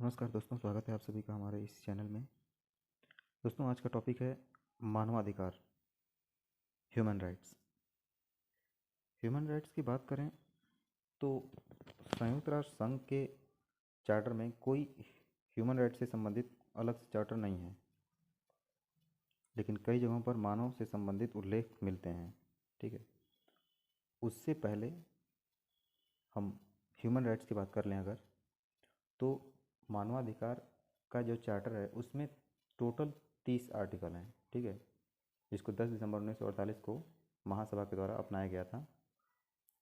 नमस्कार दोस्तों, स्वागत है आप सभी का हमारे इस चैनल में। दोस्तों, आज का टॉपिक है मानवाधिकार, ह्यूमन राइट्स। ह्यूमन राइट्स की बात करें तो संयुक्त राष्ट्र संघ के चार्टर में कोई ह्यूमन राइट्स से संबंधित अलग से चार्टर नहीं है, लेकिन कई जगहों पर मानव से संबंधित उल्लेख मिलते हैं। ठीक है, उससे पहले हम ह्यूमन राइट्स की बात कर लें अगर, तो मानवाधिकार का जो चार्टर है उसमें टोटल 30 आर्टिकल हैं। ठीक है, जिसको 10 दिसंबर 1948 को महासभा के द्वारा अपनाया गया था।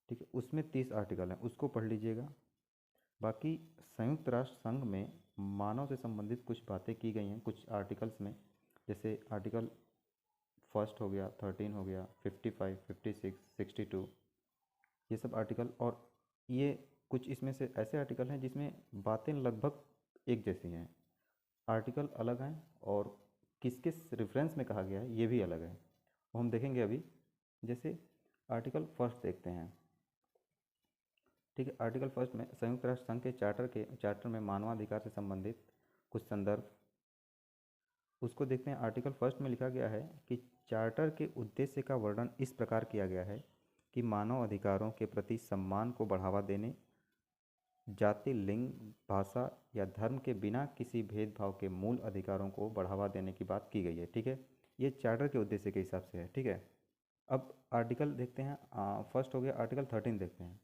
ठीक है, उसमें 30 आर्टिकल हैं, उसको पढ़ लीजिएगा। बाकी संयुक्त राष्ट्र संघ में मानव से संबंधित कुछ बातें की गई हैं कुछ आर्टिकल्स में, जैसे आर्टिकल फर्स्ट हो गया, 13 हो गया, 55, 56, 62, ये सब आर्टिकल। और ये कुछ इसमें से ऐसे आर्टिकल हैं जिसमें बातें लगभग एक जैसी हैं, आर्टिकल अलग हैं और किस किस रेफरेंस में कहा गया है ये भी अलग है, वो हम देखेंगे अभी। जैसे आर्टिकल फर्स्ट देखते हैं। ठीक है, आर्टिकल फर्स्ट में संयुक्त राष्ट्र संघ के चार्टर में मानवाधिकार से संबंधित कुछ संदर्भ, उसको देखते हैं। आर्टिकल फर्स्ट में लिखा गया है कि चार्टर के उद्देश्य का वर्णन इस प्रकार किया गया है कि मानव अधिकारों के प्रति सम्मान को बढ़ावा देने, जाति, लिंग, भाषा या धर्म के बिना किसी भेदभाव के मूल अधिकारों को बढ़ावा देने की बात की गई है। ठीक है, ये चार्टर के उद्देश्य के हिसाब से है। ठीक है, अब आर्टिकल देखते हैं। फर्स्ट हो गया, आर्टिकल 13 देखते हैं।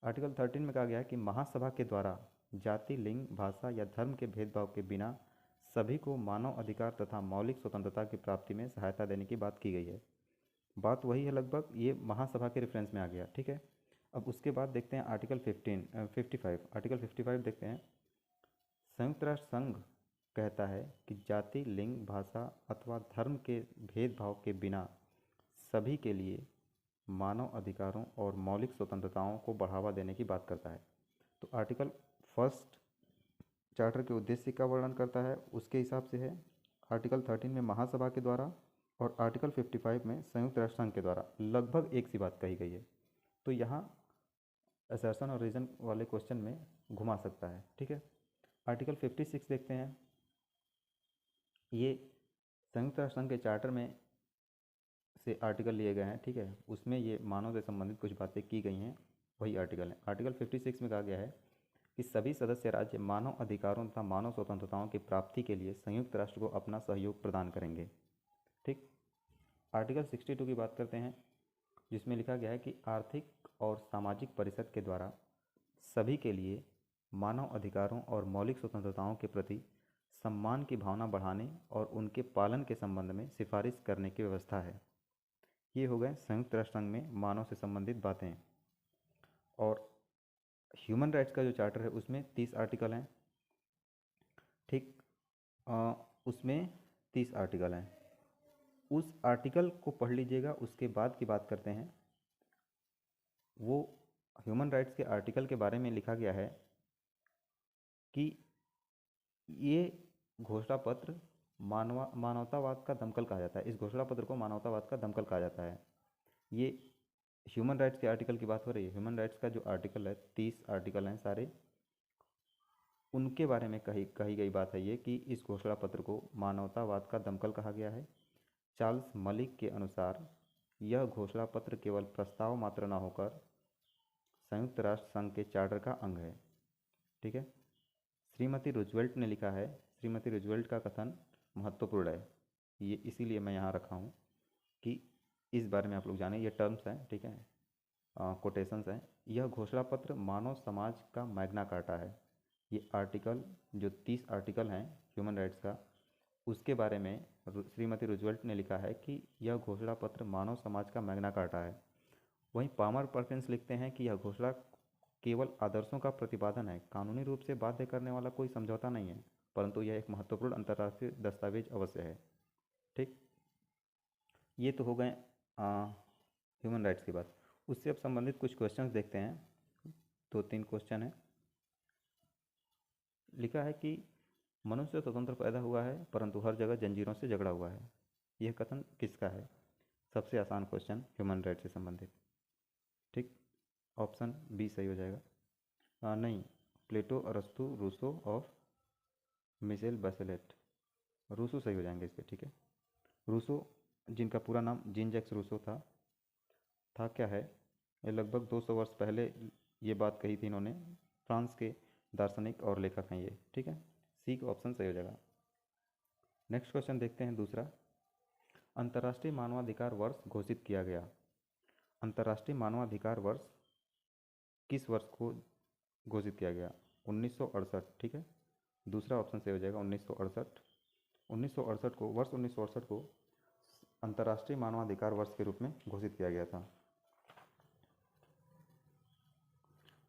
आर्टिकल 13 में कहा गया है कि महासभा के द्वारा जाति, लिंग, भाषा या धर्म के भेदभाव के बिना सभी को मानव अधिकार तथा मौलिक स्वतंत्रता की प्राप्ति में सहायता देने की बात की गई है। बात वही है लगभग, ये महासभा के रेफरेंस में आ गया। ठीक है, अब उसके बाद देखते हैं आर्टिकल 55। आर्टिकल 55 देखते हैं। संयुक्त राष्ट्र संघ कहता है कि जाति, लिंग, भाषा अथवा धर्म के भेदभाव के बिना सभी के लिए मानव अधिकारों और मौलिक स्वतंत्रताओं को बढ़ावा देने की बात करता है। तो आर्टिकल फर्स्ट चार्टर के उद्देश्य का वर्णन करता है, उसके हिसाब से है। आर्टिकल 13 में महासभा के द्वारा और आर्टिकल 55 में संयुक्त राष्ट्र संघ के द्वारा लगभग एक सी बात कही गई है। तो यहाँ असर्शन और रीजन वाले क्वेश्चन में घुमा सकता है। ठीक है, आर्टिकल 56 देखते हैं। ये संयुक्त राष्ट्र संघ के चार्टर में से आर्टिकल लिए गए हैं। ठीक है, उसमें ये मानव से संबंधित कुछ बातें की गई हैं, वही आर्टिकल है। आर्टिकल 56 में कहा गया है कि सभी सदस्य राज्य मानव अधिकारों तथा मानव स्वतंत्रताओं की प्राप्ति के लिए संयुक्त राष्ट्र को अपना सहयोग प्रदान करेंगे। ठीक, आर्टिकल 62 की बात करते हैं, जिसमें लिखा गया है कि आर्थिक और सामाजिक परिषद के द्वारा सभी के लिए मानव अधिकारों और मौलिक स्वतंत्रताओं के प्रति सम्मान की भावना बढ़ाने और उनके पालन के संबंध में सिफारिश करने की व्यवस्था है। ये हो गए संयुक्त राष्ट्र संघ में मानव से संबंधित बातें। और ह्यूमन राइट्स का जो चार्टर है उसमें 30 आर्टिकल हैं। ठीक, उसमें 30 आर्टिकल हैं, उस आर्टिकल को पढ़ लीजिएगा। उसके बाद की बात करते हैं। वो ह्यूमन राइट्स के आर्टिकल के बारे में लिखा गया है कि ये घोषणा पत्र मानवतावाद का दमकल कहा जाता है। इस घोषणा पत्र को मानवतावाद का दमकल कहा जाता है। ये ह्यूमन राइट्स के आर्टिकल की बात हो रही है। ह्यूमन राइट्स का जो आर्टिकल है, 30 आर्टिकल हैं सारे, उनके बारे में कही गई बात है ये कि इस घोषणा पत्र को मानवतावाद का दमकल कहा गया है। चार्ल्स मलिक के अनुसार यह घोषणा पत्र केवल प्रस्ताव मात्र न होकर संयुक्त राष्ट्र संघ के चार्टर का अंग है। ठीक है, श्रीमती रूजवेल्ट ने लिखा है, श्रीमती रूजवेल्ट का कथन महत्वपूर्ण है, ये इसीलिए मैं यहाँ रखा हूँ कि इस बारे में आप लोग जानें। ये टर्म्स हैं, ठीक है, कोटेशंस हैं। यह घोषणा पत्र मानव समाज का मैग्ना कार्टा है। ये आर्टिकल, जो 30 आर्टिकल हैं ह्यूमन राइट्स का, उसके बारे में श्रीमती रूजवेल्ट ने लिखा है कि यह घोषणा पत्र मानव समाज का मैग्ना कार्टा है। वहीं पामर पर्किंस लिखते हैं कि यह घोषणा केवल आदर्शों का प्रतिपादन है, कानूनी रूप से बाध्य करने वाला कोई समझौता नहीं है, परंतु यह एक महत्वपूर्ण अंतर्राष्ट्रीय दस्तावेज अवश्य है। ठीक, ये तो हो गए ह्यूमन राइट्स की बात। उससे अब संबंधित कुछ क्वेश्चंस देखते हैं। 2-3 क्वेश्चन है। लिखा है कि मनुष्य स्वतंत्र पैदा हुआ है परंतु हर जगह जंजीरों से झगड़ा हुआ है। यह कथन किसका है? सबसे आसान क्वेश्चन ह्यूमन राइट्स से संबंधित। ठीक, ऑप्शन बी सही हो जाएगा। नहीं, प्लेटो, अरस्तु, रूसो और मिशेल बसेलेट, रूसो सही हो जाएंगे इस पर, ठीक है। रूसो, जिनका पूरा नाम जीन जैक्स रूसो था क्या है, ये लगभग 200 वर्ष पहले ये बात कही थी इन्होंने। फ्रांस के दार्शनिक और लेखक हैं ये, ठीक है। सी का ऑप्शन सही हो जाएगा। नेक्स्ट क्वेश्चन देखते हैं दूसरा। अंतर्राष्ट्रीय मानवाधिकार वर्ष घोषित किया गया। अंतर्राष्ट्रीय मानवाधिकार वर्ष किस वर्ष को घोषित किया गया? 1968, ठीक है। दूसरा ऑप्शन सही हो जाएगा 1968। 1968 को, वर्ष 1968 को अंतर्राष्ट्रीय मानवाधिकार वर्ष के रूप में घोषित किया गया था।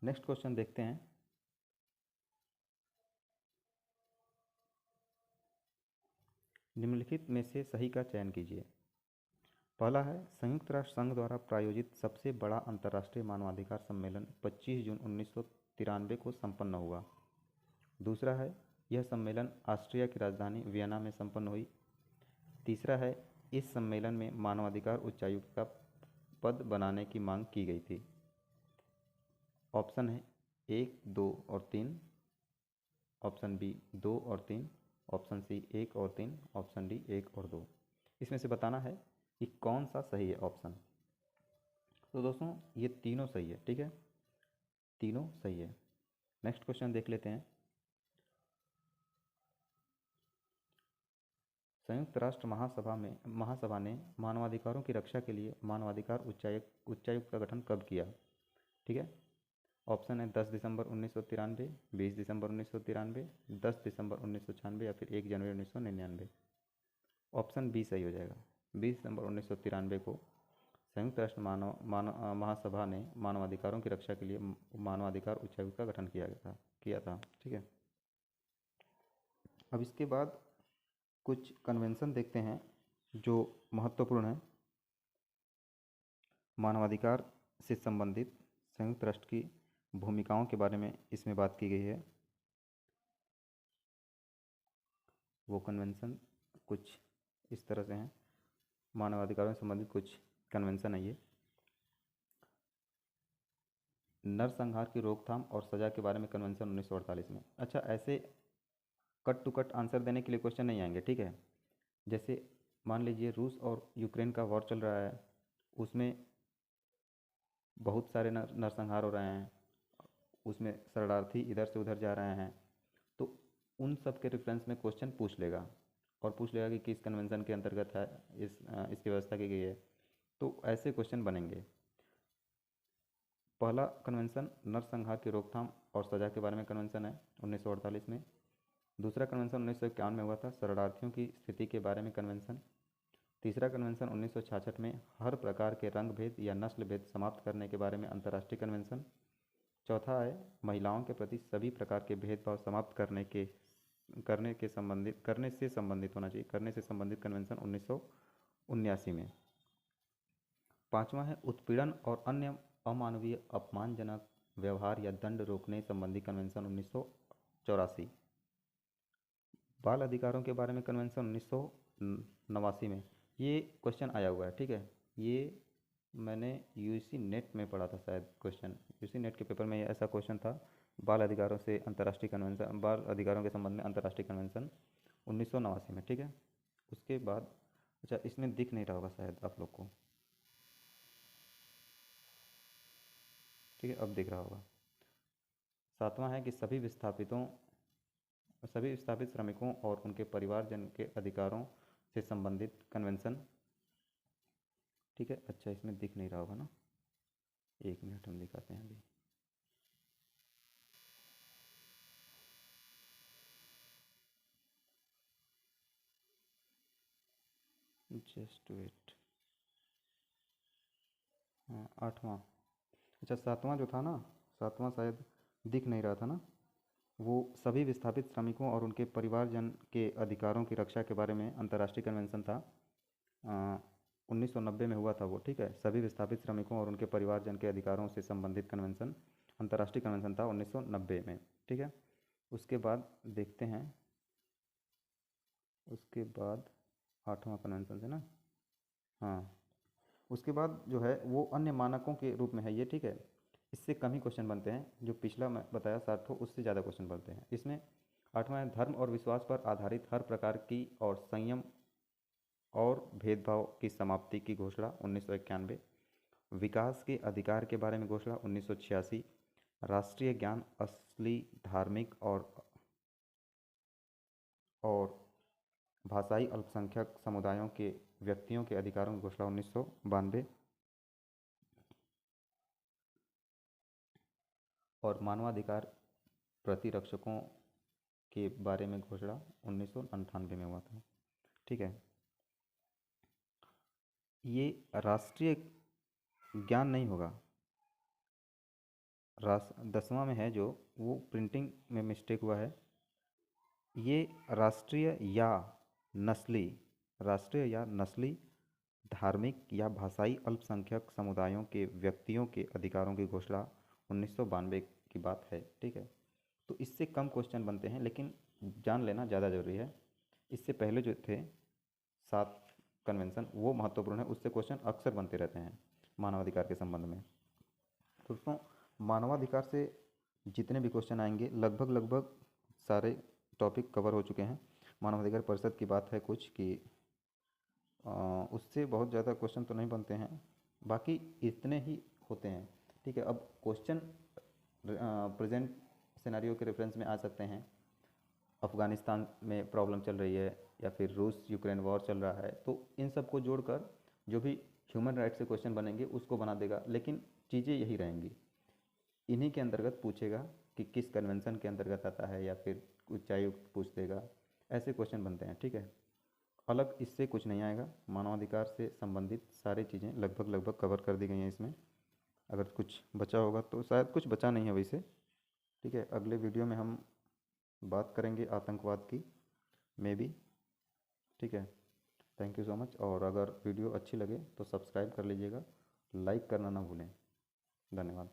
नेक्स्ट क्वेश्चन देखते हैं। निम्नलिखित में से सही का चयन कीजिए। पहला है, संयुक्त राष्ट्र संघ द्वारा प्रायोजित सबसे बड़ा अंतर्राष्ट्रीय मानवाधिकार सम्मेलन 25 जून 1993 को संपन्न हुआ। दूसरा है, यह सम्मेलन ऑस्ट्रिया की राजधानी वियना में संपन्न हुई। तीसरा है, इस सम्मेलन में मानवाधिकार उच्चायुक्त का पद बनाने की मांग की गई थी। ऑप्शन है 1, 2 और 3, ऑप्शन बी 2 और 3, ऑप्शन सी 1 और 3, ऑप्शन डी 1 और 2। इसमें से बताना है कि कौन सा सही है ऑप्शन। तो दोस्तों ये तीनों सही है, ठीक है, तीनों सही है। नेक्स्ट क्वेश्चन देख लेते हैं। संयुक्त राष्ट्र महासभा ने मानवाधिकारों की रक्षा के लिए मानवाधिकार उच्चायुक्त का गठन कब किया? ठीक है, ऑप्शन है 10 दिसंबर 1993, 20 दिसंबर 1993, 10 दिसंबर 1996 या फिर 1 जनवरी 1999। ऑप्शन बी सही हो जाएगा। 20 दिसंबर 1993 को संयुक्त राष्ट्र महासभा ने मानवाधिकारों की रक्षा के लिए मानवाधिकार उच्चायुक्त का गठन किया था, ठीक है। अब इसके बाद कुछ कन्वेंशन देखते हैं जो महत्वपूर्ण है। मानवाधिकार से संबंधित संयुक्त राष्ट्र की भूमिकाओं के बारे में इसमें बात की गई है। वो कन्वेंशन कुछ इस तरह से हैं। मानवाधिकारों से संबंधित कुछ कन्वेंशन है ये। नरसंहार की रोकथाम और सज़ा के बारे में कन्वेंशन 1948 में। अच्छा, ऐसे कट टू कट आंसर देने के लिए क्वेश्चन नहीं आएंगे, ठीक है। जैसे मान लीजिए रूस और यूक्रेन का वॉर चल रहा है, उसमें बहुत सारे नरसंहार हो रहे हैं, उसमें शरणार्थी इधर से उधर जा रहे हैं, तो उन सब के रेफरेंस में क्वेश्चन पूछ लेगा और पूछ लेगा कि किस कन्वेंशन के अंतर्गत है इसकी व्यवस्था की गई है। तो ऐसे क्वेश्चन बनेंगे। पहला कन्वेंशन नरसंहार की रोकथाम और सज़ा के बारे में कन्वेंशन है 1948 में। दूसरा कन्वेंशन 1951 में हुआ था, शरणार्थियों की स्थिति के बारे में कन्वेंशन। तीसरा कन्वेंशन 1966 में हर प्रकार के रंग भेद या नस्ल भेद समाप्त करने के बारे में अंतर्राष्ट्रीय कन्वेंशन। चौथा है महिलाओं के प्रति सभी प्रकार के भेदभाव समाप्त करने से संबंधित कन्वेंशन 1979 में। पांचवा है उत्पीड़न और अन्य अमानवीय अपमानजनक व्यवहार या दंड रोकने संबंधी कन्वेंशन 1984। बाल अधिकारों के बारे में कन्वेंशन 1989 में। ये क्वेश्चन आया हुआ है, ठीक है। ये मैंने यूजी नेट में पढ़ा था शायद क्वेश्चन, यूजी नेट के पेपर में ऐसा क्वेश्चन था, बाल अधिकारों से अंतर्राष्ट्रीय कन्वेंशन, बाल अधिकारों के संबंध में अंतर्राष्ट्रीय कन्वेंशन 1989 में, ठीक है। उसके बाद अच्छा, इसमें दिख नहीं रहा होगा शायद आप लोग को, ठीक है, अब दिख रहा होगा। सातवां है कि सभी विस्थापित श्रमिकों और उनके परिवारजन के अधिकारों से संबंधित कन्वेंशन, ठीक है। अच्छा, इसमें दिख नहीं रहा होगा ना, 1 मिनट हम दिखाते हैं अभी। Just wait. हाँ, 8वां। अच्छा, 7वां जो था ना, 7वां शायद दिख नहीं रहा था ना, वो सभी विस्थापित श्रमिकों और उनके परिवारजन के अधिकारों की रक्षा के बारे में अंतर्राष्ट्रीय कन्वेंशन था। 1990 में हुआ था वो, ठीक है। सभी विस्थापित श्रमिकों और उनके परिवारजन के अधिकारों से संबंधित कन्वेंशन अंतर्राष्ट्रीय कन्वेंशन था 1990 में, ठीक है। उसके बाद देखते हैं, उसके बाद 8वां कन्वेंशन है ना, हाँ। उसके बाद जो है वो अन्य मानकों के रूप में है ये, ठीक है। इससे कम ही क्वेश्चन बनते हैं, जो पिछला मैं बताया 60 उससे ज़्यादा क्वेश्चन बनते हैं इसमें। 8वां है धर्म और विश्वास पर आधारित हर प्रकार की और संयम और भेदभाव की समाप्ति की घोषणा 1991। विकास के अधिकार के बारे में घोषणा 1986। राष्ट्रीय ज्ञान असली धार्मिक और भाषाई अल्पसंख्यक समुदायों के व्यक्तियों के अधिकारों की घोषणा 1992। और मानवाधिकार प्रतिरक्षकों के बारे में घोषणा 1998 में हुआ था। ठीक है, ये राष्ट्रीय ज्ञान नहीं होगा, 10वां में है जो, वो प्रिंटिंग में मिस्टेक हुआ है। ये राष्ट्रीय या नस्ली धार्मिक या भाषाई अल्पसंख्यक समुदायों के व्यक्तियों के अधिकारों की घोषणा 1992 की बात है। ठीक है, तो इससे कम क्वेश्चन बनते हैं, लेकिन जान लेना ज़्यादा ज़रूरी है। इससे पहले जो थे 7 कन्वेंशन वो महत्वपूर्ण है, उससे क्वेश्चन अक्सर बनते रहते हैं मानवाधिकार के संबंध में। तो दोस्तों, मानवाधिकार से जितने भी क्वेश्चन आएंगे लगभग सारे टॉपिक कवर हो चुके हैं। मानवाधिकार परिषद की बात है कुछ कि उससे बहुत ज़्यादा क्वेश्चन तो नहीं बनते हैं, बाकी इतने ही होते हैं। ठीक है, अब क्वेश्चन प्रेजेंट सिनेरियो के रेफरेंस में आ सकते हैं। अफ़गानिस्तान में प्रॉब्लम चल रही है या फिर रूस यूक्रेन वॉर चल रहा है, तो इन सब को जोड़कर जो भी ह्यूमन राइट्स से क्वेश्चन बनेंगे उसको बना देगा, लेकिन चीज़ें यही रहेंगी। इन्हीं के अंतर्गत पूछेगा कि किस कन्वेंशन के अंतर्गत आता है, या फिर उच्चायुक्त पूछ देगा, ऐसे क्वेश्चन बनते हैं। ठीक है, अलग इससे कुछ नहीं आएगा। मानवाधिकार से संबंधित सारी चीज़ें लगभग कवर कर दी गई हैं इसमें। अगर कुछ बचा होगा तो, शायद कुछ बचा नहीं है वैसे। ठीक है, अगले वीडियो में हम बात करेंगे आतंकवाद की, मे बी। ठीक है, थैंक यू सो मच। और अगर वीडियो अच्छी लगे तो सब्सक्राइब कर लीजिएगा, लाइक करना ना भूलें। धन्यवाद।